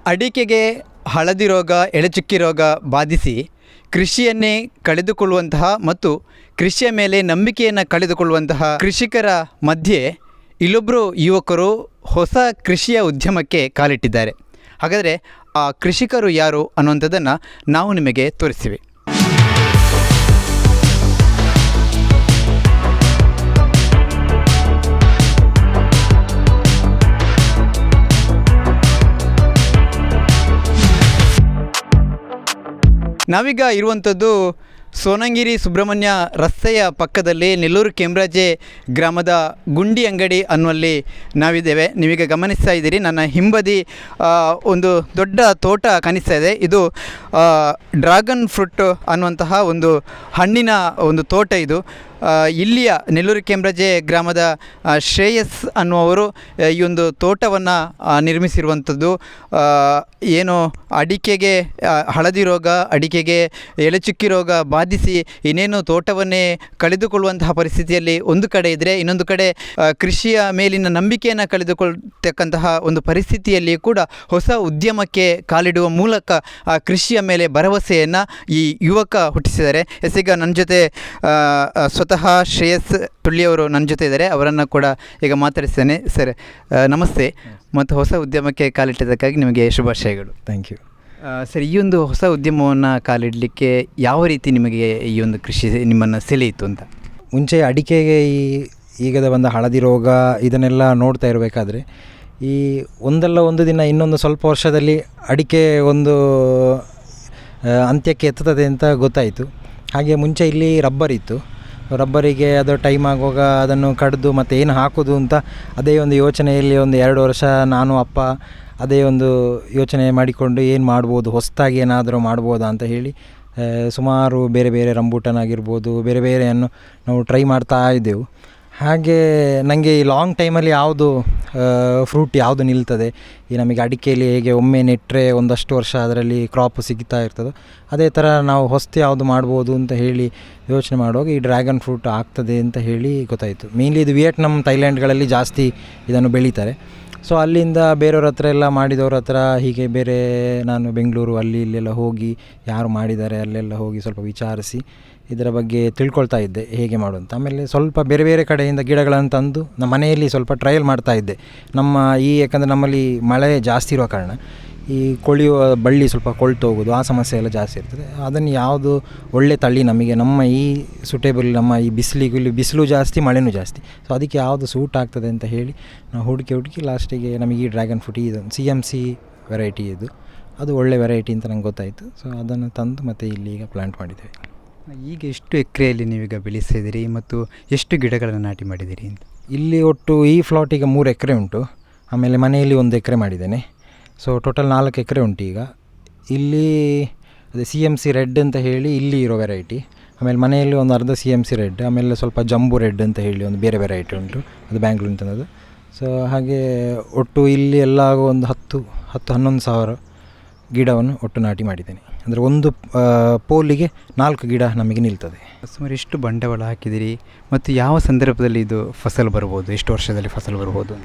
ಅಡಿಕೆಗೆ ಹಳದಿ ರೋಗ, ಎಳೆಚುಕ್ಕಿ ರೋಗ ಬಾಧಿಸಿ ಕೃಷಿಯನ್ನೇ ಕಳೆದುಕೊಳ್ಳುವಂತಹ ಮತ್ತು ಕೃಷಿಯ ಮೇಲೆ ನಂಬಿಕೆಯನ್ನು ಕಳೆದುಕೊಳ್ಳುವಂತಹ ಕೃಷಿಕರ ಮಧ್ಯೆ ಇಲ್ಲೊಬ್ಬರು ಯುವಕರು ಹೊಸ ಕೃಷಿಯ ಉದ್ಯಮಕ್ಕೆ ಕಾಲಿಟ್ಟಿದ್ದಾರೆ. ಹಾಗಾದರೆ ಆ ಕೃಷಿಕರು ಯಾರು ಅನ್ನುವಂಥದ್ದನ್ನು ನಾವು ನಿಮಗೆ ತೋರಿಸ್ತೀವಿ. ನಾವೀಗ ಇರುವಂಥದ್ದು ಸೋನಂಗಿರಿ ಸುಬ್ರಹ್ಮಣ್ಯ ರಸ್ತೆಯ ಪಕ್ಕದಲ್ಲಿ ನೆಲ್ಲೂರು ಕೇಮ್ರಾಜೆ ಗ್ರಾಮದ ಗುಂಡಿ ಅಂಗಡಿ ಅನ್ನುವಲ್ಲಿ ನಾವಿದ್ದೇವೆ. ನೀವೀಗ ಗಮನಿಸ್ತಾ ಇದ್ದೀರಿ, ನನ್ನ ಹಿಂಬದಿ ಒಂದು ದೊಡ್ಡ ತೋಟ ಕಾಣಿಸ್ತಾ ಇದೆ. ಇದು ಡ್ರ್ಯಾಗನ್ ಫ್ರೂಟ್ ಅನ್ನುವಂತಹ ಒಂದು ಹಣ್ಣಿನ ಒಂದು ತೋಟ. ಇದು ಇಲ್ಲಿಯ ನೆಲ್ಲೂರು ಕೇಮ್ರಾಜೆ ಗ್ರಾಮದ ಶ್ರೇಯಸ್ ಅನ್ನುವರು ಈ ಒಂದು ತೋಟವನ್ನು ನಿರ್ಮಿಸಿರುವಂಥದ್ದು. ಏನು ಅಡಿಕೆಗೆ ಹಳದಿ ರೋಗ, ಅಡಿಕೆಗೆ ಎಲೆಚುಕ್ಕಿ ರೋಗ ಬಾಧಿಸಿ ಇನ್ನೇನು ತೋಟವನ್ನೇ ಕಳೆದುಕೊಳ್ಳುವಂತಹ ಪರಿಸ್ಥಿತಿಯಲ್ಲಿ ಒಂದು ಕಡೆ ಇದ್ದರೆ, ಇನ್ನೊಂದು ಕಡೆ ಕೃಷಿಯ ಮೇಲಿನ ನಂಬಿಕೆಯನ್ನು ಕಳೆದುಕೊಳ್ತಕ್ಕಂತಹ ಒಂದು ಪರಿಸ್ಥಿತಿಯಲ್ಲಿ ಕೂಡ ಹೊಸ ಉದ್ಯಮಕ್ಕೆ ಕಾಲಿಡುವ ಮೂಲಕ ಆ ಕೃಷಿಯ ಮೇಲೆ ಭರವಸೆಯನ್ನು ಈ ಯುವಕ ಹುಟ್ಟಿಸಿದ್ದಾರೆ. ಈಗ ನನ್ನ ಜೊತೆ ಸ್ವತಃ ಶ್ರೇಯಸ್ ತುಳ್ಳಿಯವರು ನನ್ನ ಜೊತೆ ಇದ್ದಾರೆ. ಅವರನ್ನು ಕೂಡ ಈಗ ಮಾತಾಡಿಸ್ತೇನೆ. ಸರ್ ನಮಸ್ತೆ, ಮತ್ತು ಹೊಸ ಉದ್ಯಮಕ್ಕೆ ಕಾಲಿಟ್ಟಿದ್ದಕ್ಕಾಗಿ ನಿಮಗೆ ಶುಭಾಶಯಗಳು. Thank you. ಸರ್, ಈ ಒಂದು ಹೊಸ ಉದ್ಯಮವನ್ನು ಕಾಲಿಡಲಿಕ್ಕೆ ಯಾವ ರೀತಿ ನಿಮಗೆ ಈ ಒಂದು ಕೃಷಿ ನಿಮ್ಮನ್ನು ಸೆಳೆಯಿತು ಅಂತ? ಮುಂಚೆ ಅಡಿಕೆಗೆ ಈಗದ ಬಂದ ಹಳದಿ ರೋಗ ಇದನ್ನೆಲ್ಲ ನೋಡ್ತಾ ಇರಬೇಕಾದ್ರೆ ಈ ಒಂದಲ್ಲ ಒಂದು ದಿನ ಇನ್ನೊಂದು ಸ್ವಲ್ಪ ವರ್ಷದಲ್ಲಿ ಅಡಿಕೆ ಒಂದು ಅಂತ್ಯಕ್ಕೆ ಎತ್ತುತ್ತದೆ ಅಂತ ಗೊತ್ತಾಯಿತು. ಹಾಗೆ ಮುಂಚೆ ಇಲ್ಲಿ ರಬ್ಬರ್ ಇತ್ತು. ರಬ್ಬರಿಗೆ ಅದು ಟೈಮ್ ಆಗುವಾಗ ಅದನ್ನು ಕಡಿದು ಮತ್ತು ಏನು ಹಾಕೋದು ಅಂತ ಅದೇ ಒಂದು ಯೋಚನೆಯಲ್ಲಿ ಒಂದು 2 ವರ್ಷ ನಾನು ಅಪ್ಪ ಅದೇ ಒಂದು ಯೋಚನೆ ಮಾಡಿಕೊಂಡು ಏನು ಮಾಡ್ಬೋದು, ಹೊಸದಾಗಿ ಏನಾದರೂ ಮಾಡ್ಬೋದಾ ಅಂತ ಹೇಳಿ ಸುಮಾರು ಬೇರೆ ಬೇರೆ ರಂಬೂಟನ್ ಆಗಿರ್ಬೋದು, ಬೇರೆ ಬೇರೆಯನ್ನು ನಾವು ಟ್ರೈ ಮಾಡ್ತಾ ಇದ್ದೆವು. ಹಾಗೆ ನನಗೆ ಈ ಲಾಂಗ್ ಟೈಮಲ್ಲಿ ಯಾವುದು ಫ್ರೂಟ್ ಯಾವುದು ನಿಲ್ತದೆ, ಈ ನಮಗೆ ಅಡಿಕೆಯಲ್ಲಿ ಹೇಗೆ ಒಮ್ಮೆ ನೆಟ್ಟರೆ ಒಂದಷ್ಟು ವರ್ಷ ಅದರಲ್ಲಿ ಕ್ರಾಪ್ ಸಿಗ್ತಾ ಇರ್ತದೋ ಅದೇ ಥರ ನಾವು ಹೊಸ್ತು ಯಾವುದು ಮಾಡ್ಬೋದು ಅಂತ ಹೇಳಿ ಯೋಚನೆ ಮಾಡುವಾಗ ಈ ಡ್ರ್ಯಾಗನ್ ಫ್ರೂಟ್ ಆಗ್ತದೆ ಅಂತ ಹೇಳಿ ಗೊತ್ತಾಯಿತು. ಮೇನ್ಲಿ ಇದು ವಿಯೆಟ್ನಾಂ, ಥೈಲ್ಯಾಂಡ್ಗಳಲ್ಲಿ ಜಾಸ್ತಿ ಇದನ್ನು ಬೆಳೀತಾರೆ. ಸೊ ಅಲ್ಲಿಂದ ಬೇರೆಯವ್ರ ಹತ್ರ ಎಲ್ಲ ಮಾಡಿದವ್ರ ಹತ್ರ ಹೀಗೆ ಬೇರೆ ನಾನು ಬೆಂಗಳೂರು ಅಲ್ಲಿ ಇಲ್ಲೆಲ್ಲ ಹೋಗಿ ಯಾರು ಮಾಡಿದ್ದಾರೆ ಅಲ್ಲೆಲ್ಲ ಹೋಗಿ ಸ್ವಲ್ಪ ವಿಚಾರಿಸಿ ಇದರ ಬಗ್ಗೆ ತಿಳ್ಕೊಳ್ತಾ ಇದ್ದೆ ಹೇಗೆ ಮಾಡುವಂತ. ಆಮೇಲೆ ಸ್ವಲ್ಪ ಬೇರೆ ಬೇರೆ ಕಡೆಯಿಂದ ಗಿಡಗಳನ್ನು ತಂದು ನಮ್ಮ ಮನೆಯಲ್ಲಿ ಸ್ವಲ್ಪ ಟ್ರಯಲ್ ಮಾಡ್ತಾ ಇದ್ದೆ. ಯಾಕಂದರೆ ನಮ್ಮಲ್ಲಿ ಮಳೆ ಜಾಸ್ತಿ ಇರೋ ಕಾರಣ ಈ ಕೊಳೆಯುವ ಬಳ್ಳಿ ಸ್ವಲ್ಪ ಕೊಳ್ತು ಹೋಗೋದು ಆ ಸಮಸ್ಯೆ ಎಲ್ಲ ಜಾಸ್ತಿ ಇರ್ತದೆ. ಅದನ್ನು ಯಾವುದು ಒಳ್ಳೆ ತಳಿ ನಮಗೆ ನಮ್ಮ ಈ ಸೂಟೇಬಲ್, ನಮ್ಮ ಈ ಇಲ್ಲಿ ಬಿಸಿಲು ಜಾಸ್ತಿ ಮಳೆನೂ ಜಾಸ್ತಿ, ಸೊ ಅದಕ್ಕೆ ಯಾವುದು ಸೂಟ್ ಆಗ್ತದೆ ಅಂತ ಹೇಳಿ ನಾವು ಹುಡುಕಿ ಲಾಸ್ಟಿಗೆ ನಮಗೆ ಈ ಡ್ರ್ಯಾಗನ್ ಫ್ರೂಟ್ ಇದು CMC ವೆರೈಟಿ ಇದು ಅದು ಒಳ್ಳೆ ವೆರೈಟಿ ಅಂತ ನಂಗೆ ಗೊತ್ತಾಯಿತು. ಸೊ ಅದನ್ನು ತಂದು ಮತ್ತು ಇಲ್ಲಿ ಈಗ ಪ್ಲಾಂಟ್ ಮಾಡಿದ್ದೇವೆ. ಈಗ ಎಷ್ಟು ಎಕರೆಯಲ್ಲಿ ನೀವೀಗ ಬೆಳೆಸಿದ್ದೀರಿ ಮತ್ತು ಎಷ್ಟು ಗಿಡಗಳನ್ನು ನಾಟಿ ಮಾಡಿದ್ದೀರಿ ಅಂತ? ಇಲ್ಲಿ ಒಟ್ಟು ಈ ಫ್ಲಾಟಿಗೆ 3 ಎಕರೆ ಉಂಟು. ಆಮೇಲೆ ಮನೆಯಲ್ಲಿ 1 ಎಕರೆ ಮಾಡಿದ್ದೇನೆ. ಸೊ ಟೋಟಲ್ 4 ಎಕರೆ ಉಂಟು ಈಗ. ಇಲ್ಲಿ ಅದೇ CMC ರೆಡ್ ಅಂತ ಹೇಳಿ ಇಲ್ಲಿ ಇರೋ ವೆರೈಟಿ, ಆಮೇಲೆ ಮನೆಯಲ್ಲಿ ಒಂದು ಅರ್ಧ CMC ರೆಡ್, ಆಮೇಲೆ ಸ್ವಲ್ಪ ಜಂಬು ರೆಡ್ ಅಂತ ಹೇಳಿ ಒಂದು ಬೇರೆ ವೆರೈಟಿ ಉಂಟು, ಅದು ಬ್ಯಾಂಗ್ಳೂರು ಅಂತದ್ದು. ಸೊ ಹಾಗೆ ಒಟ್ಟು ಇಲ್ಲಿ ಎಲ್ಲ ಒಂದು 10-11 ಸಾವಿರ ಗಿಡವನ್ನು ಒಟ್ಟು ನಾಟಿ ಮಾಡಿದ್ದೇನೆ. ಅಂದರೆ ಒಂದು ಪೋಲಿಗೆ 4 ಗಿಡ ನಮಗೆ ನಿಲ್ತದೆ. ಸುಮಾರು ಎಷ್ಟು ಬಂಡವಾಳ ಹಾಕಿದಿರಿ ಮತ್ತು ಯಾವ ಸಂದರ್ಭದಲ್ಲಿ ಇದು ಫಸಲು ಬರ್ಬೋದು, ಎಷ್ಟು ವರ್ಷದಲ್ಲಿ ಫಸಲು ಬರ್ಬೋದು?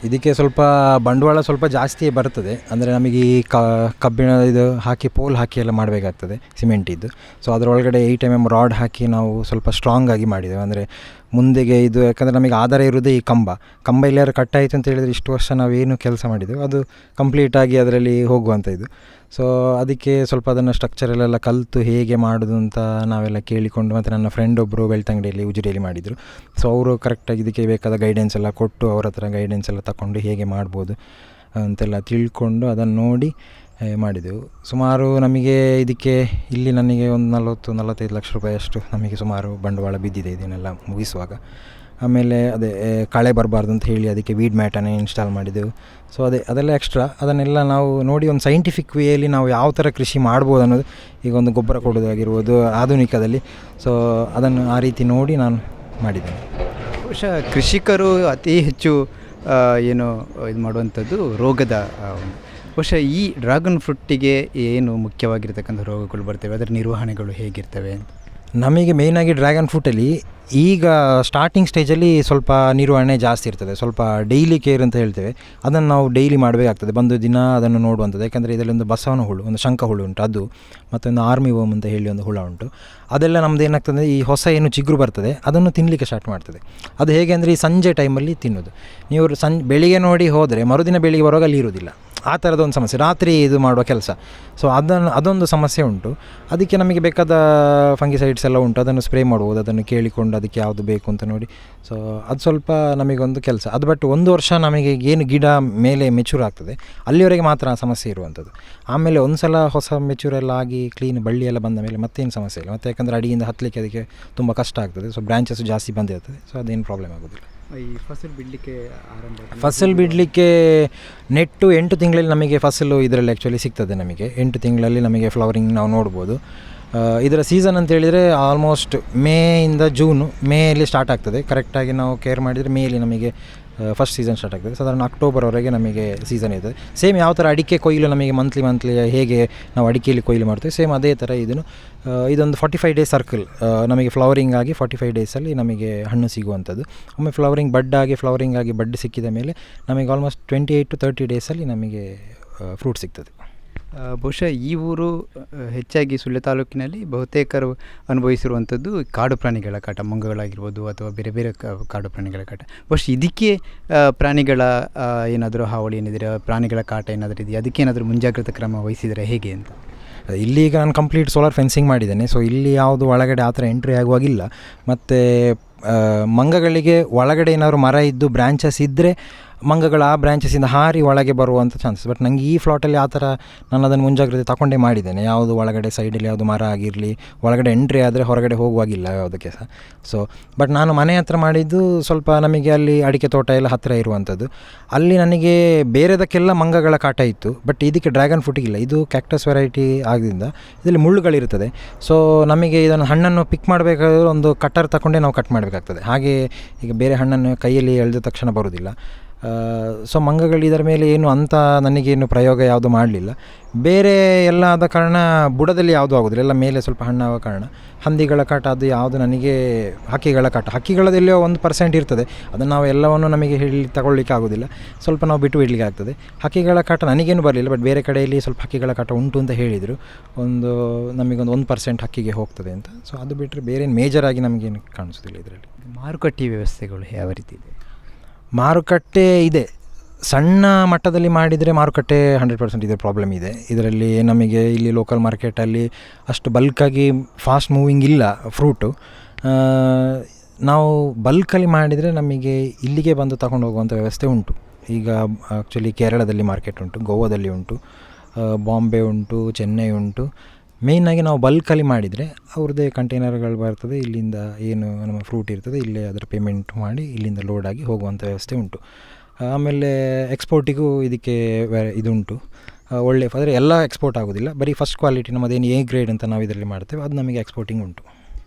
ಇದಕ್ಕೆ ಸ್ವಲ್ಪ ಬಂಡವಾಳ ಸ್ವಲ್ಪ ಜಾಸ್ತಿ ಬರ್ತದೆ. ಅಂದರೆ ನಮಗೆ ಈ ಕಬ್ಬಿಣ ಇದು ಹಾಕಿ ಪೋಲ್ ಹಾಕಿ ಎಲ್ಲ ಮಾಡಬೇಕಾಗ್ತದೆ, ಸಿಮೆಂಟ್ ಇದ್ದು. ಸೊ ಅದರೊಳಗಡೆ 8 mm ರಾಡ್ ಹಾಕಿ ನಾವು ಸ್ವಲ್ಪ ಸ್ಟ್ರಾಂಗ್ ಆಗಿ ಮಾಡಿದ್ದೇವೆ. ಅಂದರೆ ಮುಂದೆಗೆ ಇದು ಯಾಕಂದರೆ ನಮಗೆ ಆಧಾರ ಇರೋದೇ ಈ ಕಂಬ ಎಲ್ಲಾರು ಕಟ್ಟಾಯಿತು ಅಂತ ಹೇಳಿದರೆ ಇಷ್ಟು ವರ್ಷ ನಾವೇನು ಕೆಲಸ ಮಾಡಿದ್ದೆವು ಅದು ಕಂಪ್ಲೀಟಾಗಿ ಅದರಲ್ಲಿ ಹೋಗುವಂಥ ಇದು. ಸೊ ಅದಕ್ಕೆ ಸ್ವಲ್ಪ ಅದನ್ನು ಸ್ಟ್ರಕ್ಚರಲ್ಲೆಲ್ಲ ಕಲಿತು ಹೇಗೆ ಮಾಡೋದು ಅಂತ ನಾವೆಲ್ಲ ಕೇಳಿಕೊಂಡು, ಮತ್ತು ನನ್ನ ಫ್ರೆಂಡ್ ಒಬ್ಬರು ಬೆಳ್ತಂಗಡಿಯಲ್ಲಿ ಉಜಿರೆಯಲ್ಲಿ ಮಾಡಿದರು. ಸೊ ಅವರು ಕರೆಕ್ಟಾಗಿ ಇದಕ್ಕೆ ಬೇಕಾದ ಗೈಡೆನ್ಸ್ ಎಲ್ಲ ಕೊಟ್ಟು ಅವ್ರ ಹತ್ರ ಗೈಡೆನ್ಸ್ ಎಲ್ಲ ತಗೊಂಡು ಹೇಗೆ ಮಾಡ್ಬೋದು ಅಂತೆಲ್ಲ ತಿಳ್ಕೊಂಡು ಅದನ್ನು ನೋಡಿ ಮಾಡಿದೆವು. ಸುಮಾರು ನಮಗೆ ಇದಕ್ಕೆ ಇಲ್ಲಿ ನನಗೆ ಒಂದು 40-45 ಲಕ್ಷ ರೂಪಾಯಿ ಅಷ್ಟು ನಮಗೆ ಸುಮಾರು ಬಂಡವಾಳ ಬಿದ್ದಿದೆ ಇದನ್ನೆಲ್ಲ ಮುಗಿಸುವಾಗ. ಆಮೇಲೆ ಅದೇ ಕಳೆ ಬರಬಾರ್ದು ಅಂತ ಹೇಳಿ ಅದಕ್ಕೆ ವೀಡ್ ಮ್ಯಾಟನ್ನು ಇನ್ಸ್ಟಾಲ್ ಮಾಡಿದೆವು. ಸೊ ಅದೆಲ್ಲ ಎಕ್ಸ್ಟ್ರಾ, ಅದನ್ನೆಲ್ಲ ನಾವು ನೋಡಿ ಒಂದು ಸೈಂಟಿಫಿಕ್ ವೇಯಲ್ಲಿ ನಾವು ಯಾವ ಥರ ಕೃಷಿ ಮಾಡ್ಬೋದು ಅನ್ನೋದು, ಈಗ ಒಂದು ಗೊಬ್ಬರ ಕೊಡೋದಾಗಿರ್ಬೋದು ಆಧುನಿಕದಲ್ಲಿ, ಸೊ ಅದನ್ನು ಆ ರೀತಿ ನೋಡಿ ನಾನು ಮಾಡಿದ್ದೇನೆ. ಬಹುಶಃ ಕೃಷಿಕರು ಅತಿ ಹೆಚ್ಚು ಏನು ಇದು ಮಾಡುವಂಥದ್ದು ರೋಗದ ಬಹುಶಃ ಈ ಡ್ರ್ಯಾಗನ್ ಫ್ರೂಟಿಗೆ ಏನು ಮುಖ್ಯವಾಗಿರ್ತಕ್ಕಂಥ ರೋಗಗಳು ಬರ್ತವೆ, ಅದರ ನಿರ್ವಹಣೆಗಳು ಹೇಗಿರ್ತವೆ? ನಮಗೆ ಮೇಯ್ನಾಗಿ ಡ್ರ್ಯಾಗನ್ ಫ್ರೂಟಲ್ಲಿ ಈಗ ಸ್ಟಾರ್ಟಿಂಗ್ ಸ್ಟೇಜಲ್ಲಿ ಸ್ವಲ್ಪ ನಿರ್ವಹಣೆ ಜಾಸ್ತಿ ಇರ್ತದೆ, ಸ್ವಲ್ಪ ಡೈಲಿ ಕೇರ್ ಅಂತ ಹೇಳ್ತೇವೆ, ಅದನ್ನು ನಾವು ಡೈಲಿ ಮಾಡಬೇಕಾಗ್ತದೆ, ಬಂದು ದಿನ ಅದನ್ನು ನೋಡುವಂಥದ್ದು. ಯಾಕಂದರೆ ಇದರಲ್ಲಿ ಒಂದು ಬಸವನ ಹುಳು, ಒಂದು ಶಂಖ ಹುಳು ಉಂಟು, ಅದು ಮತ್ತೊಂದು ಆರ್ಮಿ ವರ್ಮ್ ಅಂತ ಹೇಳಿ ಒಂದು ಹುಳ ಉಂಟು. ಅದೆಲ್ಲ ನಮ್ಮದು ಏನಾಗ್ತದೆ, ಈ ಹೊಸ ಏನು ಚಿಗುರು ಬರ್ತದೆ ಅದನ್ನು ತಿನ್ನಲಿಕ್ಕೆ ಸ್ಟಾರ್ಟ್ ಮಾಡ್ತದೆ. ಅದು ಹೇಗೆ ಅಂದರೆ ಈ ಸಂಜೆ ಟೈಮಲ್ಲಿ ತಿನ್ನೋದು. ನೀವು ಬೆಳಿಗ್ಗೆ ನೋಡಿ ಹೋದರೆ ಮರುದಿನ ಬೆಳಿಗ್ಗೆ ಬರುವಾಗ ಅಲ್ಲಿ ಇರೋದಿಲ್ಲ, ಆ ಥರದೊಂದು ಸಮಸ್ಯೆ. ರಾತ್ರಿ ಇದು ಮಾಡುವ ಕೆಲಸ. ಸೊ ಅದೊಂದು ಸಮಸ್ಯೆ ಉಂಟು. ಅದಕ್ಕೆ ನಮಗೆ ಬೇಕಾದ ಫಂಗಿಸೈಡ್ಸ್ ಎಲ್ಲ ಉಂಟು, ಅದನ್ನು ಸ್ಪ್ರೇ ಮಾಡ್ಬೋದು, ಅದನ್ನು ಕೇಳಿಕೊಂಡು ಅದಕ್ಕೆ ಯಾವುದು ಬೇಕು ಅಂತ ನೋಡಿ. ಸೊ ಅದು ಸ್ವಲ್ಪ ನಮಗೊಂದು ಕೆಲಸ ಅದು. ಬಟ್ 1 ವರ್ಷ ನಮಗೆ ಏನು ಗಿಡ ಮೇಲೆ ಮೆಚೂರ್ ಆಗ್ತದೆ ಅಲ್ಲಿವರೆಗೆ ಮಾತ್ರ ಆ ಸಮಸ್ಯೆ ಇರುವಂಥದ್ದು. ಆಮೇಲೆ ಒಂದು ಸಲ ಹೊಸ ಮೆಚೂರ್ ಎಲ್ಲ ಆಗಿ ಕ್ಲೀನ್ ಬಳ್ಳಿ ಎಲ್ಲ ಬಂದ ಮೇಲೆ ಮತ್ತೇನು ಸಮಸ್ಯೆ ಇಲ್ಲ. ಮತ್ತು ಯಾಕಂದರೆ ಅಡಿಯಿಂದ ಹತ್ತಲಿಕ್ಕೆ ಅದಕ್ಕೆ ತುಂಬ ಕಷ್ಟ ಆಗ್ತದೆ. ಸೊ ಬ್ರಾಂಚಸ್ ಜಾಸ್ತಿ ಬಂದಿರ್ತದೆ. ಸೊ ಅದೇನು ಪ್ರಾಬ್ಲಮ್ ಆಗೋದಿಲ್ಲ. ಈ ಫಸಲು ಬಿಡಲಿಕ್ಕೆ ನೆಟ್ಟು 8 ತಿಂಗಳಲ್ಲಿ ನಮಗೆ ಫಸಲು ಇದರಲ್ಲಿ ಆ್ಯಕ್ಚುಲಿ ಸಿಗ್ತದೆ. ನಮಗೆ 8 ತಿಂಗಳಲ್ಲಿ ನಮಗೆ ಫ್ಲವರಿಂಗ್ ನಾವು ನೋಡ್ಬೋದು. ಇದರ ಸೀಸನ್ ಅಂತ ಹೇಳಿದರೆ ಆಲ್ಮೋಸ್ಟ್ ಮೇಯಿಂದ ಜೂನು, ಮೇಯಲ್ಲಿ ಸ್ಟಾರ್ಟ್ ಆಗ್ತದೆ. ಕರೆಕ್ಟಾಗಿ ನಾವು ಕೇರ್ ಮಾಡಿದರೆ ಮೇಯಲ್ಲಿ ನಮಗೆ ಫಸ್ಟ್ ಸೀಸನ್ ಸ್ಟಾರ್ಟ್ ಆಗ್ತದೆ. ಸಾಧಾರಣ ಅಕ್ಟೋಬರ್ವರೆಗೆ ನಮಗೆ ಸೀಸನ್ ಇರ್ತದೆ. ಸೇಮ್ ಯಾವ ಥರ ಅಡಿಕೆ ಕೊಯ್ಲು ನಮಗೆ ಮಂತ್ಲಿ ಹೇಗೆ ನಾವು ಅಡಿಕೆಯಲ್ಲಿ ಕೊಯ್ಲು ಮಾಡ್ತೇವೆ, ಸೇಮ್ ಅದೇ ಥರ ಇದೊಂದು 45 ಡೇಸ್ ಸರ್ಕಲ್. ನಮಗೆ ಫ್ಲವರಿಂಗ್ ಆಗಿ 45 ಡೇಸಲ್ಲಿ ನಮಗೆ ಹಣ್ಣು ಸಿಗುವಂಥದ್ದು. ಒಮ್ಮೆ ಫ್ಲವರಿಂಗ್ ಆಗಿ ಬಡ್ ಸಿಕ್ಕಿದ ಮೇಲೆ ನಮಗೆ ಆಲ್ಮೋಸ್ಟ್ 28 to 30 ಡೇಸಲ್ಲಿ ನಮಗೆ ಫ್ರೂಟ್ ಸಿಗ್ತದೆ. ಬಹುಶಃ ಈ ಊರು ಹೆಚ್ಚಾಗಿ ಸುಳ್ಯ ತಾಲೂಕಿನಲ್ಲಿ ಬಹುತೇಕರು ಅನುಭವಿಸಿರುವಂಥದ್ದು ಕಾಡು ಪ್ರಾಣಿಗಳ ಕಾಟ, ಮಂಗಗಳಾಗಿರ್ಬೋದು ಅಥವಾ ಬೇರೆ ಬೇರೆ ಕಾಡು ಪ್ರಾಣಿಗಳ ಕಾಟ. ಬಹುಶಃ ಇದಕ್ಕೆ ಪ್ರಾಣಿಗಳ ಏನಾದರೂ ಹಾವಳಿ ಏನಿದೆ, ಪ್ರಾಣಿಗಳ ಕಾಟ ಏನಾದರೂ ಇದೆಯಾ, ಅದಕ್ಕೇನಾದರೂ ಮುಂಜಾಗ್ರತಾ ಕ್ರಮ ವಹಿಸಿದರೆ ಹೇಗೆ ಅಂತ? ಇಲ್ಲಿ ಈಗ ನಾನು ಕಂಪ್ಲೀಟ್ ಸೋಲಾರ್ ಫೆನ್ಸಿಂಗ್ ಮಾಡಿದ್ದೇನೆ. ಸೊ ಇಲ್ಲಿ ಯಾವುದು ಒಳಗಡೆ ಆ ಥರ ಎಂಟ್ರಿ ಆಗುವಾಗಿಲ್ಲ. ಮತ್ತು ಮಂಗಗಳಿಗೆ ಒಳಗಡೆ ಏನಾದ್ರು ಮರ ಇದ್ದು ಬ್ರ್ಯಾಂಚಸ್ ಇದ್ದರೆ ಮಂಗಗಳು ಆ ಬ್ರ್ಯಾಂಚಸ್ಸಿಂದ ಹಾರಿ ಒಳಗೆ ಬರುವಂಥ ಚಾನ್ಸಸ್. ಬಟ್ ನನಗೆ ಈ ಫ್ಲಾಟಲ್ಲಿ ಆ ಥರ ನಾನು ಅದನ್ನು ಮುಂಜಾಗ್ರತೆ ತಗೊಂಡೇ ಮಾಡಿದ್ದೇನೆ. ಯಾವುದು ಒಳಗಡೆ ಸೈಡಲ್ಲಿ ಯಾವುದು ಮರ ಆಗಿರಲಿ, ಒಳಗಡೆ ಎಂಟ್ರಿ ಆದರೆ ಹೊರಗಡೆ ಹೋಗುವಾಗಿಲ್ಲ ಯಾವುದಕ್ಕೆ ಸಹ. ಸೊ ಬಟ್ ನಾನು ಮನೆ ಹತ್ರ ಮಾಡಿದ್ದು ಸ್ವಲ್ಪ ನಮಗೆ ಅಲ್ಲಿ ಅಡಿಕೆ ತೋಟ ಎಲ್ಲ ಹತ್ತಿರ ಇರುವಂಥದ್ದು. ಅಲ್ಲಿ ನನಗೆ ಬೇರೆದಕ್ಕೆಲ್ಲ ಮಂಗಗಳ ಕಾಟ ಇತ್ತು. ಬಟ್ ಇದಕ್ಕೆ ಡ್ರ್ಯಾಗನ್ ಫ್ರೂಟಿಗಿಲ್ಲ. ಇದು ಕ್ಯಾಕ್ಟಸ್ ವೆರೈಟಿ ಆದ್ದರಿಂದ ಇದರಲ್ಲಿ ಮುಳ್ಳುಗಳಿರ್ತದೆ. ಸೊ ನಮಗೆ ಇದನ್ನು ಹಣ್ಣನ್ನು ಪಿಕ್ ಮಾಡಬೇಕಾದ್ರೆ ಒಂದು ಕಟ್ಟರ್ ತಗೊಂಡೇ ನಾವು ಕಟ್ ಮಾಡಬೇಕಾಗ್ತದೆ. ಹಾಗೆ ಈಗ ಬೇರೆ ಹಣ್ಣನ್ನು ಕೈಯಲ್ಲಿ ಎಳೆದ ತಕ್ಷಣ ಬರೋದಿಲ್ಲ. ಸೊ ಮಂಗಗಳು ಇದರ ಮೇಲೆ ಏನು ಅಂತ ನನಗೇನು ಪ್ರಯೋಗ ಯಾವುದು ಮಾಡಲಿಲ್ಲ. ಬೇರೆ ಎಲ್ಲ ಆದ ಕಾರಣ ಬುಡದಲ್ಲಿ ಯಾವುದೂ ಆಗೋದಿಲ್ಲ, ಎಲ್ಲ ಮೇಲೆ ಸ್ವಲ್ಪ ಹಣ್ಣಾಗೋ ಕಾರಣ. ಹಂದಿಗಳ ಕಾಟ ಅದು ಯಾವುದು ನನಗೆ, ಹಕ್ಕಿಗಳ ಕಾಟ, ಹಕ್ಕಿಗಳದೆಲ್ಲೋ 1% ಇರ್ತದೆ. ಅದನ್ನು ನಾವು ಎಲ್ಲವನ್ನು ನಮಗೆ ತಗೊಳ್ಳಿಕ್ಕೆ ಆಗೋದಿಲ್ಲ, ಸ್ವಲ್ಪ ನಾವು ಬಿಟ್ಟು ಬಿಡಲಿಕ್ಕೆ ಆಗ್ತದೆ. ಹಕ್ಕಿಗಳ ಕಾಟ ನನಗೇನು ಬರಲಿಲ್ಲ. ಬಟ್ ಬೇರೆ ಕಡೆಯಲ್ಲಿ ಸ್ವಲ್ಪ ಹಕ್ಕಿಗಳ ಕಾಟ ಉಂಟು ಅಂತ ಹೇಳಿದರು. ನಮಗೊಂದು 1% ಹಕ್ಕಿಗೆ ಹೋಗ್ತದೆ ಅಂತ. ಸೊ ಅದು ಬಿಟ್ಟರೆ ಬೇರೆ ಮೇಜರಾಗಿ ನಮಗೇನು ಕಾಣಿಸೋದಿಲ್ಲ ಇದರಲ್ಲಿ. ಮಾರುಕಟ್ಟೆ ವ್ಯವಸ್ಥೆಗಳು ಯಾವ ರೀತಿ ಇದೆ? ಮಾರುಕಟ್ಟೆ ಇದೆ. ಸಣ್ಣ ಮಟ್ಟದಲ್ಲಿ ಮಾಡಿದರೆ ಮಾರುಕಟ್ಟೆ 100% ಇದೆ, ಪ್ರಾಬ್ಲಮ್ ಇದೆ ಇದರಲ್ಲಿ. ನಮಗೆ ಇಲ್ಲಿ ಲೋಕಲ್ ಮಾರ್ಕೆಟಲ್ಲಿ ಅಷ್ಟು ಬಲ್ಕಾಗಿ ಫಾಸ್ಟ್ ಮೂವಿಂಗ್ ಇಲ್ಲ ಫ್ರೂಟು. ನಾವು ಬಲ್ಕಲ್ಲಿ ಮಾಡಿದರೆ ನಮಗೆ ಇಲ್ಲಿಗೆ ಬಂದು ತಗೊಂಡು ಹೋಗುವಂಥ ವ್ಯವಸ್ಥೆ ಉಂಟು. ಈಗ ಆ್ಯಕ್ಚುಲಿ ಕೇರಳದಲ್ಲಿ ಮಾರ್ಕೆಟ್ ಉಂಟು, ಗೋವಾದಲ್ಲಿ ಉಂಟು, ಬಾಂಬೆ ಉಂಟು, ಚೆನ್ನೈ ಉಂಟು. ಮೇಯ್ನಾಗಿ ನಾವು ಬಲ್ಕಲ್ಲಿ ಮಾಡಿದರೆ ಅವ್ರದ್ದೇ ಕಂಟೈನರ್ಗಳು ಬರ್ತದೆ. ಇಲ್ಲಿಂದ ಏನು ನಮ್ಮ ಫ್ರೂಟ್ ಇರ್ತದೆ ಇಲ್ಲೇ ಅದರ ಪೇಮೆಂಟ್ ಮಾಡಿ ಇಲ್ಲಿಂದ ಲೋಡ್ ಆಗಿ ಹೋಗುವಂಥ ವ್ಯವಸ್ಥೆ ಉಂಟು. ಆಮೇಲೆ ಎಕ್ಸ್ಪೋರ್ಟಿಗೂ ಇದಕ್ಕೆ ಇದುಂಟು. ಒಳ್ಳೆ ಆದರೆ ಎಲ್ಲ ಎಕ್ಸ್ಪೋರ್ಟ್ ಆಗೋದಿಲ್ಲ, ಬರೀ ಫಸ್ಟ್ ಕ್ವಾಲಿಟಿ ನಮ್ಮದೇನು ಎ ಗ್ರೇಡ್ ಅಂತ ನಾವು ಇದರಲ್ಲಿ ಮಾಡ್ತೇವೆ, ಅದು ನಮಗೆ ಎಕ್ಸ್ಪೋರ್ಟಿಂಗ್ ಉಂಟು.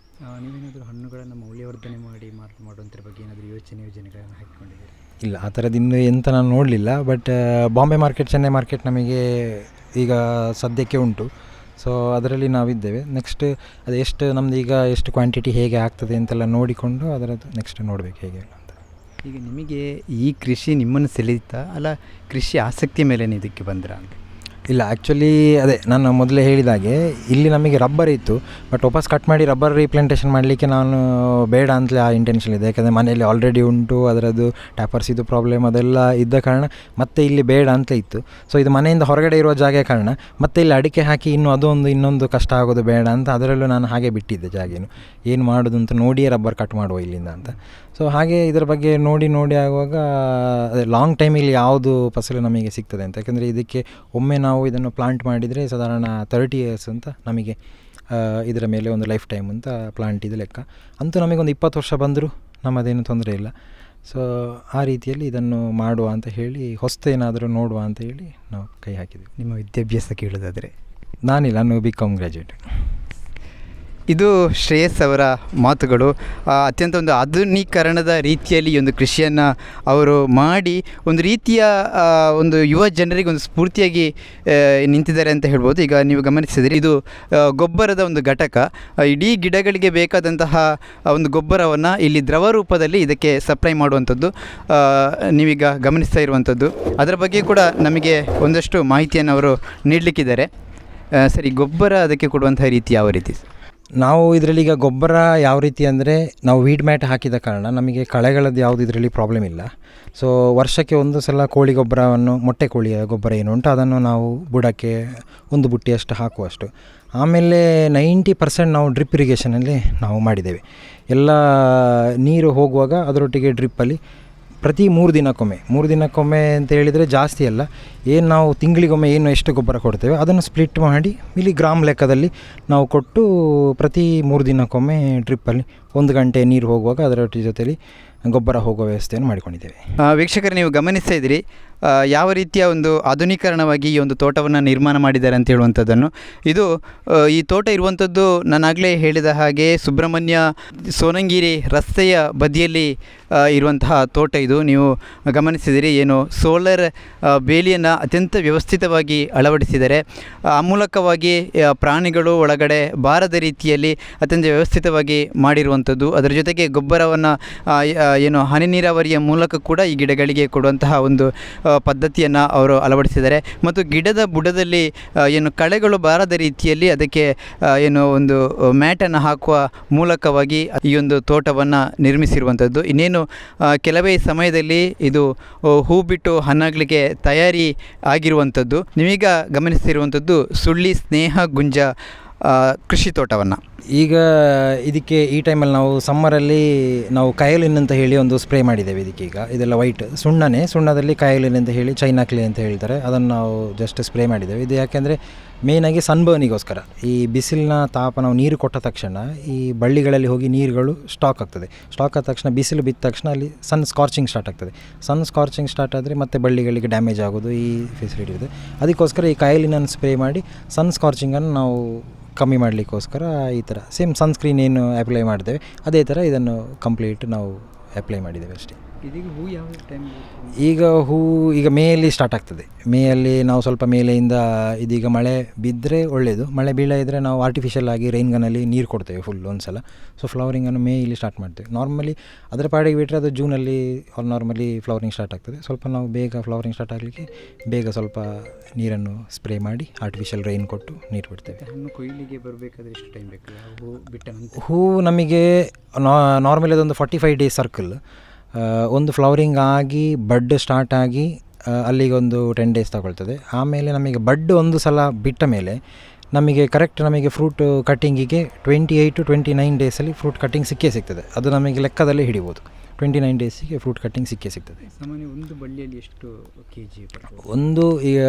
ನೀವೇನಾದರೂ ಹಣ್ಣುಗಳನ್ನು ಮೌಲ್ಯವರ್ಧನೆ ಮಾಡಿ ಮಾಡುವಂಥರ ಬಗ್ಗೆ ಏನಾದರೂ ಯೋಜನೆಗಳನ್ನು ಹಾಕಿಕೊಂಡಿದ್ದೀರಿ? ಇಲ್ಲ, ಆ ಥರದ್ದು ಇನ್ನೂ ಎಂತ ನಾನು ನೋಡಲಿಲ್ಲ. But Bombay market, Chennai market ನಮಗೆ ಈಗ ಸದ್ಯಕ್ಕೆ ಉಂಟು. ಸೊ ಅದರಲ್ಲಿ ನಾವಿದ್ದೇವೆ. ನೆಕ್ಸ್ಟ್ ಅದು ಎಷ್ಟು ನಮ್ಮದು ಈಗ ಎಷ್ಟು ಕ್ವಾಂಟಿಟಿ ಹೇಗೆ ಆಗ್ತದೆ ಅಂತೆಲ್ಲ ನೋಡಿಕೊಂಡು ಅದರದ್ದು ನೆಕ್ಸ್ಟ್ ನೋಡಬೇಕು ಹೇಗೆ ಅಂತ. ಈಗ ನಿಮಗೆ ಈ ಕೃಷಿ ನಿಮ್ಮನ್ನು ಸೆಳೀತಾ ಅಲ್ಲ, ಕೃಷಿ ಆಸಕ್ತಿಯ ಮೇಲೆ ಇದಕ್ಕೆ ಬಂದ್ರ ಅಂತ? ಇಲ್ಲ, ಆ್ಯಕ್ಚುಲಿ ಅದೇ ನಾನು ಮೊದಲೇ ಹೇಳಿದಾಗೆ ಇಲ್ಲಿ ನಮಗೆ ರಬ್ಬರ್ ಇತ್ತು. ಬಟ್ ವಾಪಸ್ ಕಟ್ ಮಾಡಿ ರಬ್ಬರ್ ರೀಪ್ಲಾಂಟೇಷನ್ ಮಾಡಲಿಕ್ಕೆ ನಾನು ಬೇಡ ಅಂತಲೇ ಆ ಇಂಟೆನ್ಷನ್ ಇದೆ. ಯಾಕಂದರೆ ಮನೆಯಲ್ಲಿ ಆಲ್ರೆಡಿ ಉಂಟು, ಅದರದ್ದು ಟ್ಯಾಪರ್ಸ್ ಇದು ಪ್ರಾಬ್ಲಮ್ ಅದೆಲ್ಲ ಇದ್ದ ಕಾರಣ ಮತ್ತೆ ಇಲ್ಲಿ ಬೇಡ ಅಂತ ಇತ್ತು. ಸೊ ಇದು ಮನೆಯಿಂದ ಹೊರಗಡೆ ಇರುವ ಜಾಗ ಕಾರಣ ಮತ್ತೆ ಇಲ್ಲಿ ಅಡಿಕೆ ಹಾಕಿ ಇನ್ನೊಂದು ಕಷ್ಟ ಆಗೋದು ಬೇಡ ಅಂತ ಅದರಲ್ಲೂ ನಾನು ಹಾಗೆ ಬಿಟ್ಟಿದ್ದೆ ಜಾಗೇನು. ಏನು ಮಾಡೋದು ಅಂತ ನೋಡಿಯೇ ರಬ್ಬರ್ ಕಟ್ ಮಾಡುವ ಇಲ್ಲಿಂದ ಅಂತ. ಸೊ ಹಾಗೆ ಇದರ ಬಗ್ಗೆ ನೋಡಿ ಆಗುವಾಗ ಅದೇ ಲಾಂಗ್ ಟೈಮಿಗೆ ಯಾವುದು ಫಸಲು ನಮಗೆ ಸಿಗ್ತದೆ ಅಂತ. ಯಾಕಂದರೆ ಇದಕ್ಕೆ ಒಮ್ಮೆ ನಾವು ಇದನ್ನು ಪ್ಲಾಂಟ್ ಮಾಡಿದರೆ ಸಾಧಾರಣ 30 years ಅಂತ ನಮಗೆ ಇದರ ಮೇಲೆ ಒಂದು ಲೈಫ್ ಟೈಮ್ ಅಂತ ಪ್ಲಾಂಟ್ ಇದು ಲೆಕ್ಕ. ಅಂತೂ ನಮಗೊಂದು 20 ವರ್ಷ ಬಂದರೂ ನಮ್ಮದೇನು ತೊಂದರೆ ಇಲ್ಲ. ಸೊ ಆ ರೀತಿಯಲ್ಲಿ ಇದನ್ನು ಮಾಡುವ ಅಂತ ಹೇಳಿ ಹೊಸ್ತೇನಾದರೂ ನೋಡುವ ಅಂತ ಹೇಳಿ ನಾವು ಕೈ ಹಾಕಿದ್ವಿ. ನಿಮ್ಮ ವಿದ್ಯಾಭ್ಯಾಸ ಕೇಳೋದಾದರೆ? ನಾನು BCom ಗ್ರ್ಯಾಜುಯೇಟ್. ಇದು ಶ್ರೇಯಸ್ ಅವರ ಮಾತುಗಳು. ಅತ್ಯಂತ ಒಂದು ಆಧುನೀಕರಣದ ರೀತಿಯಲ್ಲಿ ಈ ಒಂದು ಕೃಷಿಯನ್ನು ಅವರು ಮಾಡಿ ಒಂದು ರೀತಿಯ ಒಂದು ಯುವ ಜನರಿಗೆ ಒಂದು ಸ್ಫೂರ್ತಿಯಾಗಿ ನಿಂತಿದ್ದಾರೆ ಅಂತ ಹೇಳ್ಬೋದು. ಈಗ ನೀವು ಗಮನಿಸಿದಿರಿ, ಇದು ಗೊಬ್ಬರದ ಒಂದು ಘಟಕ. ಇಡೀ ಗಿಡಗಳಿಗೆ ಬೇಕಾದಂತಹ ಒಂದು ಗೊಬ್ಬರವನ್ನು ಇಲ್ಲಿ ದ್ರವ ರೂಪದಲ್ಲಿ ಇದಕ್ಕೆ ಸಪ್ಲೈ ಮಾಡುವಂಥದ್ದು ನೀವೀಗ ಗಮನಿಸ್ತಾ ಇರುವಂಥದ್ದು. ಅದರ ಬಗ್ಗೆ ಕೂಡ ನಮಗೆ ಒಂದಷ್ಟು ಮಾಹಿತಿಯನ್ನು ಅವರು ನೀಡಲಿಕ್ಕಿದ್ದಾರೆ. ಸರಿ, ಗೊಬ್ಬರ ಅದಕ್ಕೆ ಕೊಡುವಂತಹ ರೀತಿ ಯಾವ ರೀತಿ? ನಾವು ಇದರಲ್ಲಿ ಈಗ ಗೊಬ್ಬರ ಯಾವ ರೀತಿ ಅಂದರೆ, ನಾವು ವೀಡ್ ಮ್ಯಾಟ್ ಹಾಕಿದ ಕಾರಣ ನಮಗೆ ಕಳೆಗಳದ್ದು ಯಾವುದು ಇದರಲ್ಲಿ ಪ್ರಾಬ್ಲಮ್ ಇಲ್ಲ. ಸೊ ವರ್ಷಕ್ಕೆ ಒಂದು ಸಲ ಕೋಳಿ ಗೊಬ್ಬರವನ್ನು, ಮೊಟ್ಟೆ ಕೋಳಿಯ ಗೊಬ್ಬರ ಏನು ಉಂಟು ಅದನ್ನು ನಾವು ಬುಡಕ್ಕೆ ಒಂದು ಬುಟ್ಟಿಯಷ್ಟು ಹಾಕುವಷ್ಟು. ಆಮೇಲೆ 90% ನಾವು ಡ್ರಿಪ್ ಇರಿಗೇಷನಲ್ಲಿ ನಾವು ಮಾಡಿದ್ದೇವೆ. ಎಲ್ಲ ನೀರು ಹೋಗುವಾಗ ಅದರೊಟ್ಟಿಗೆ ಡ್ರಿಪ್ಪಲ್ಲಿ ಪ್ರತಿ 3 ದಿನಕ್ಕೊಮ್ಮೆ ಅಂತ ಹೇಳಿದರೆ ಜಾಸ್ತಿ ಅಲ್ಲ, ಏನು ನಾವು ತಿಂಗಳಿಗೊಮ್ಮೆ ಏನು ಎಷ್ಟು ಗೊಬ್ಬರ ಕೊಡ್ತೇವೆ ಅದನ್ನು ಸ್ಪ್ಲಿಟ್ ಮಾಡಿ ಇಲ್ಲಿ ಗ್ರಾಮ್ ಲೆಕ್ಕದಲ್ಲಿ ನಾವು ಕೊಟ್ಟು ಪ್ರತಿ 3 ದಿನಕ್ಕೊಮ್ಮೆ ಡ್ರಿಪ್ಪಲ್ಲಿ 1 ಗಂಟೆ ನೀರು ಹೋಗುವಾಗ ಅದರೊಟ್ಟಿಗೆ ಜೊತೆಯಲ್ಲಿ ಗೊಬ್ಬರ ಹೋಗುವ ವ್ಯವಸ್ಥೆಯನ್ನು ಮಾಡಿಕೊಂಡಿದ್ದೇವೆ. ವೀಕ್ಷಕರು, ನೀವು ಗಮನಿಸ್ತಾ ಇದ್ದೀರಿ ಯಾವ ರೀತಿಯ ಒಂದು ಆಧುನೀಕರಣವಾಗಿ ಈ ಒಂದು ತೋಟವನ್ನು ನಿರ್ಮಾಣ ಮಾಡಿದ್ದಾರೆ ಅಂತ ಹೇಳುವಂಥದ್ದನ್ನು. ಇದು ಈ ತೋಟ ಇರುವಂಥದ್ದು ನಾನಾಗಲೇ ಹೇಳಿದ ಹಾಗೆ ಸುಬ್ರಹ್ಮಣ್ಯ ಸೋನಂಗಿರಿ ರಸ್ತೆಯ ಬದಿಯಲ್ಲಿ ಇರುವಂತಹ ತೋಟ ಇದು. ನೀವು ಗಮನಿಸಿದಿರಿ, ಏನು ಸೋಲರ್ ಬೇಲಿಯನ್ನು ಅತ್ಯಂತ ವ್ಯವಸ್ಥಿತವಾಗಿ ಅಳವಡಿಸಿದ್ದಾರೆ. ಆ ಮೂಲಕವಾಗಿ ಪ್ರಾಣಿಗಳು ಒಳಗಡೆ ಬಾರದ ರೀತಿಯಲ್ಲಿ ಅತ್ಯಂತ ವ್ಯವಸ್ಥಿತವಾಗಿ ಮಾಡಿರುವಂಥದ್ದು. ಅದರ ಜೊತೆಗೆ ಗೊಬ್ಬರವನ್ನು ಏನು ಹನಿ ನೀರಾವರಿಯ ಮೂಲಕ ಕೂಡ ಈ ಗಿಡಗಳಿಗೆ ಕೊಡುವಂತಹ ಒಂದು ಪದ್ಧತಿಯನ್ನು ಅವರು ಅಳವಡಿಸಿದ್ದಾರೆ. ಮತ್ತು ಗಿಡದ ಬುಡದಲ್ಲಿ ಏನು ಕಳೆಗಳು ಬಾರದ ರೀತಿಯಲ್ಲಿ ಅದಕ್ಕೆ ಏನು ಒಂದು ಮ್ಯಾಟನ್ನು ಹಾಕುವ ಮೂಲಕವಾಗಿ ಈ ಒಂದು ತೋಟವನ್ನು ನಿರ್ಮಿಸಿರುವಂಥದ್ದು. ಇನ್ನೇನು ಕೆಲವೇ ಸಮಯದಲ್ಲಿ ಇದು ಹೂ ಬಿಟ್ಟು ಹಣ್ಣಾಗಲಿಕ್ಕೆ ತಯಾರಿ ಆಗಿರುವಂಥದ್ದು. ನೀವೀಗ ಗಮನಿಸ್ತಿರುವಂಥದ್ದು ಸುಳ್ಳಿ ಸ್ನೇಹ ಗುಂಜ ಕೃಷಿ ತೋಟವನ್ನು. ಈಗ ಇದಕ್ಕೆ ಈ ಟೈಮಲ್ಲಿ ನಾವು ಸಮ್ಮರಲ್ಲಿ ನಾವು ಕಯಲಿನ್ ಅಂತ ಹೇಳಿ ಒಂದು ಸ್ಪ್ರೇ ಮಾಡಿದ್ದೇವೆ. ಇದಕ್ಕೆ ಈಗ ಇದೆಲ್ಲ ವೈಟ್ ಸುಣ್ಣದಲ್ಲಿ ಕಯಲಿನ್ ಅಂತ ಹೇಳಿ, ಚೈನಾ ಕ್ಲೇ ಅಂತ ಹೇಳ್ತಾರೆ, ಅದನ್ನು ನಾವು ಜಸ್ಟ್ ಸ್ಪ್ರೇ ಮಾಡಿದ್ದೇವೆ. ಇದು ಯಾಕೆಂದರೆ ಮೇಯ್ನಾಗಿ ಸನ್ಬರ್ನಿಗೋಸ್ಕರ. ಈ ಬಿಸಿಲಿನ ತಾಪ ನಾವು ನೀರು ಕೊಟ್ಟ ತಕ್ಷಣ ಈ ಬಳ್ಳಿಗಳಲ್ಲಿ ಹೋಗಿ ನೀರುಗಳು ಸ್ಟಾಕ್ ಆದ ತಕ್ಷಣ ಬಿಸಿಲು ಬಿದ್ದ ತಕ್ಷಣ ಅಲ್ಲಿ ಸನ್ ಸ್ಕಾರ್ಚಿಂಗ್ ಸ್ಟಾರ್ಟ್ ಆದರೆ ಮತ್ತೆ ಬಳ್ಳಿಗಳಿಗೆ ಡ್ಯಾಮೇಜ್ ಆಗೋದು ಈ ಫೆಸಿಲಿಟಿ ಇದೆ. ಅದಕ್ಕೋಸ್ಕರ ಈ ಕಯಲಿನನ್ನು ಸ್ಪ್ರೇ ಮಾಡಿ ಸನ್ ಸ್ಕಾರ್ಚಿಂಗನ್ನು ನಾವು ಕಮ್ಮಿ ಮಾಡಲಿಕ್ಕೋಸ್ಕರ ಈ ಥರ ಸೇಮ್ ಸನ್ಸ್ಕ್ರೀನ್ ಏನು ಅಪ್ಲೈ ಮಾಡ್ತೇವೆ ಅದೇ ಥರ ಇದನ್ನು ಕಂಪ್ಲೀಟ್ ನಾವು ಅಪ್ಲೈ ಮಾಡಿದ್ದೇವೆ ಅಷ್ಟೇ. ಇದೀಗ ಹೂ ಯಾವ ಟೈಮ್? ಈಗ ಹೂ ಈಗ ಮೇಯಲ್ಲಿ ಸ್ಟಾರ್ಟ್ ಆಗ್ತದೆ. ಮೇಯಲ್ಲಿ ನಾವು ಸ್ವಲ್ಪ ಮೇಲೆಯಿಂದ ಇದೀಗ ಮಳೆ ಬಿದ್ದರೆ ಒಳ್ಳೆಯದು. ಮಳೆ ಬೀಳದಿದ್ದರೆ ನಾವು ಆರ್ಟಿಫಿಷಿಯಲ್ ಆಗಿ ರೈನ್ ಗನ್ನಲ್ಲಿ ನೀರು ಕೊಡ್ತೇವೆ ಫುಲ್ ಒಂದು ಸಲ. ಸೊ ಫ್ಲವರಿಂಗನ್ನು ಮೇಯಲ್ಲಿ ಸ್ಟಾರ್ಟ್ ಮಾಡ್ತೇವೆ. ನಾರ್ಮಲಿ ಅದರ ಪಾಡಿಗೆ ಬಿಟ್ಟರೆ ಅದು ಜೂನಲ್ಲಿ ನಾರ್ಮಲಿ ಫ್ಲವರಿಂಗ್ ಸ್ಟಾರ್ಟ್ ಆಗ್ತದೆ. ಸ್ವಲ್ಪ ನಾವು ಬೇಗ ಫ್ಲವರಿಂಗ್ ಸ್ಟಾರ್ಟ್ ಆಗಲಿಕ್ಕೆ ಬೇಗ ಸ್ವಲ್ಪ ನೀರನ್ನು ಸ್ಪ್ರೇ ಮಾಡಿ ಆರ್ಟಿಫಿಷಿಯಲ್ ರೈನ್ ಕೊಟ್ಟು ನೀರು ಬಿಡ್ತೇವೆ. ಹಣ್ಣು ಕೊಯ್ಲಿಗೆ ಬರಬೇಕಾದ್ರೆ ಎಷ್ಟು ಟೈಮ್ ಬೇಕು ಹೂ ಬಿಟ್ಟ ನಂತರ? ಹೂ ನಮಗೆ ನಾರ್ಮಲಿ ಅದೊಂದು 45 ಡೇಸ್ ಸರ್ಕಲ್. ಒಂದು ಫ್ಲವರಿಂಗ್ ಆಗಿ ಬಡ್ ಸ್ಟಾರ್ಟ್ ಆಗಿ ಅಲ್ಲಿಗೆ ಒಂದು 10 ಡೇಸ್ ತಗೊಳ್ತದೆ. ಆಮೇಲೆ ನಮಗೆ ಬಡ್ ಒಂದು ಸಲ ಬಿಟ್ಟ ಮೇಲೆ ನಮಗೆ ಕರೆಕ್ಟ್ ನಮಗೆ ಫ್ರೂಟ್ ಕಟ್ಟಿಂಗಿಗೆ 28 to 29 ಡೇಸಲ್ಲಿ ಫ್ರೂಟ್ ಕಟ್ಟಿಂಗ್ ಸಿಗ್ತದೆ. ಅದು ನಮಗೆ ಲೆಕ್ಕದಲ್ಲಿ ಹಿಡಿಬೋದು. 29 ಡೇಸಿಗೆ ಫ್ರೂಟ್ ಕಟ್ಟಿಂಗ್ ಸಿಗ್ತದೆ. ಸಾಮಾನ್ಯ ಒಂದು ಬಳ್ಳಿಯಲ್ಲಿ ಎಷ್ಟು kg? ಒಂದು ಈಗ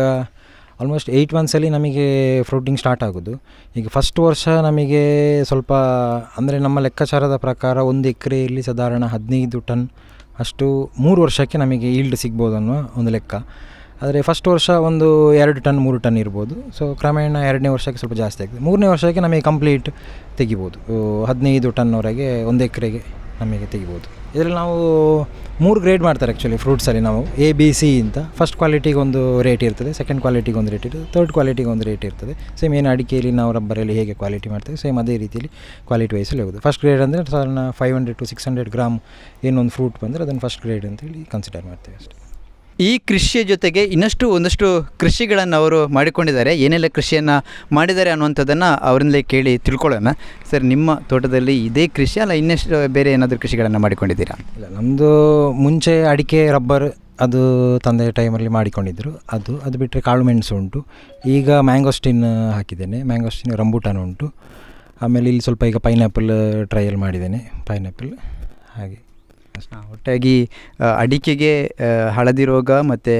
ಆಲ್ಮೋಸ್ಟ್ 8 ಮಂತ್ಸಲ್ಲಿ ನಮಗೆ ಫ್ರೂಟಿಂಗ್ ಸ್ಟಾರ್ಟ್ ಆಗೋದು. ಈಗ ಫಸ್ಟ್ ವರ್ಷ ನಮಗೆ ಸ್ವಲ್ಪ ಅಂದರೆ ನಮ್ಮ ಲೆಕ್ಕಾಚಾರದ ಪ್ರಕಾರ 1 ಎಕರೆಯಲ್ಲಿ ಸಾಧಾರಣ 15 ಟನ್ ಅಷ್ಟು 3 ವರ್ಷಕ್ಕೆ ನಮಗೆ ಈಲ್ಡ್ ಸಿಗ್ಬೋದು ಅನ್ನೋ ಒಂದು ಲೆಕ್ಕ. ಆದರೆ ಫಸ್ಟ್ ವರ್ಷ ಒಂದು 2 ಟನ್ 3 ಟನ್ ಇರ್ಬೋದು. ಸೊ ಕ್ರಮೇಣ 2ನೇ ವರ್ಷಕ್ಕೆ ಸ್ವಲ್ಪ ಜಾಸ್ತಿ ಆಗ್ತದೆ. 3ನೇ ವರ್ಷಕ್ಕೆ ನಮಗೆ ಕಂಪ್ಲೀಟ್ ತೆಗಿಬೋದು. 15 ಟನ್ವರೆಗೆ 1 ಎಕರೆಗೆ ನಮಗೆ ತೆಗಿಬೋದು. ಇದರಲ್ಲಿ ನಾವು 3 ಗ್ರೇಡ್ ಮಾಡ್ತಾರೆ ಆ್ಯಕ್ಚುಲಿ ಫ್ರೂಟ್ಸಲ್ಲಿ. ನಾವು ABC ಅಂತ ಫಸ್ಟ್ ಕ್ವಾಲಿಟಿಗೆ ಒಂದು ರೇಟ್ ಇರ್ತದೆ, ಸೆಕೆಂಡ್ ಕ್ವಾಲಿಟಿಗೆ ಒಂದು ರೇಟ್ ಇರ್ತದೆ, ಥರ್ಡ್ ಕ್ವಾಲಿಟಿಗೆ ಒಂದು ರೇಟ್ ಇರ್ತದೆ. ಸೇಮ್ ಏನು ಅಡಿಕೆಯಲ್ಲಿ ನಾವು ರಬ್ಬರಲ್ಲಿ ಹೇಗೆ ಕ್ವಾಲಿಟಿ ಮಾಡ್ತೇವೆ ಸೇಮ್ ಅದೇ ರೀತಿಯಲ್ಲಿ ಕ್ವಾಲಿಟಿ ವೈಸಲ್ಲಿ ಹೋಗೋದು. ಫಸ್ಟ್ ಗ್ರೇಡ್ ಅಂದರೆ ಸಾಧಾರಣ 500 to 600 ಗ್ರಾಮ್ ಏನೊಂದು ಫ್ರೂಟ್ ಬಂದರೆ ಅದನ್ನು ಫಸ್ಟ್ ಗ್ರೇಡ್ ಅಂತೇಳಿ ಕನ್ಸಿಡರ್ ಮಾಡ್ತೇವೆ ಅಷ್ಟೇ. ಈ ಕೃಷಿಯ ಜೊತೆಗೆ ಒಂದಷ್ಟು ಕೃಷಿಗಳನ್ನು ಅವರು ಮಾಡಿಕೊಂಡಿದ್ದಾರೆ. ಏನೆಲ್ಲ ಕೃಷಿಯನ್ನು ಮಾಡಿದ್ದಾರೆ ಅನ್ನುವಂಥದ್ದನ್ನು ಅವರಿಂದಲೇ ಕೇಳಿ ತಿಳ್ಕೊಳ್ಳೋಣ. ಸರ್, ನಿಮ್ಮ ತೋಟದಲ್ಲಿ ಇದೇ ಕೃಷಿ ಅಲ್ಲ ಇನ್ನೆಷ್ಟು ಬೇರೆ ಏನಾದರೂ ಕೃಷಿಗಳನ್ನು ಮಾಡಿಕೊಂಡಿದ್ದೀರಾ? ಇಲ್ಲ, ನಮ್ಮದು ಮುಂಚೆ ಅಡಿಕೆ ರಬ್ಬರ್ ಅದು ತಂದೆ ಟೈಮಲ್ಲಿ ಮಾಡಿಕೊಂಡಿದ್ದರು. ಅದು ಬಿಟ್ಟರೆ ಕಾಳು ಮೆಣಸು ಉಂಟು. ಈಗ ಮ್ಯಾಂಗೋಸ್ಟಿನ್ ಹಾಕಿದ್ದೇನೆ, ಮ್ಯಾಂಗೋಸ್ಟಿನ್ ರಂಬೂಟಾನ್ ಉಂಟು. ಆಮೇಲೆ ಇಲ್ಲಿ ಸ್ವಲ್ಪ ಈಗ ಪೈನಾಪಲ್ ಟ್ರಯಲ್ ಮಾಡಿದ್ದೇನೆ, ಪೈನಾಪಲ್ ಹಾಗೆ. ಒಟ್ಟಾಗಿ ಅಡಿಕೆಗೆ ಹಳದಿ ರೋಗ ಮತ್ತು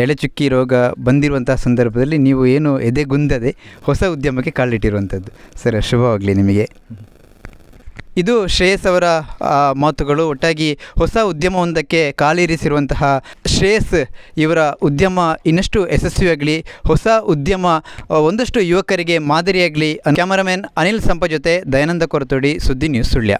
ಎಳೆಚುಕ್ಕಿ ರೋಗ ಬಂದಿರುವಂಥ ಸಂದರ್ಭದಲ್ಲಿ ನೀವು ಏನು ಎದೆಗುಂದದೆ ಹೊಸ ಉದ್ಯಮಕ್ಕೆ ಕಾಲಿಟ್ಟಿರುವಂಥದ್ದು. ಸರ್, ಶುಭವಾಗಲಿ ನಿಮಗೆ. ಇದು ಶ್ರೇಯಸ್ ಅವರ ಮಾತುಗಳು. ಒಟ್ಟಾಗಿ ಹೊಸ ಉದ್ಯಮವೊಂದಕ್ಕೆ ಕಾಲಿರಿಸಿರುವಂತಹ ಶ್ರೇಯಸ್ ಇವರ ಉದ್ಯಮ ಇನ್ನಷ್ಟು ಯಶಸ್ವಿಯಾಗಲಿ, ಹೊಸ ಉದ್ಯಮ ಒಂದಷ್ಟು ಯುವಕರಿಗೆ ಮಾದರಿಯಾಗಲಿ. ಕ್ಯಾಮರಾಮನ್ ಅನಿಲ್ ಸಂಪ ಜೊತೆ ದಯಾನಂದ ಕೊರತೋಡಿ, ಸುದ್ದಿ ನ್ಯೂಸ್ ಸುಳ್ಯ.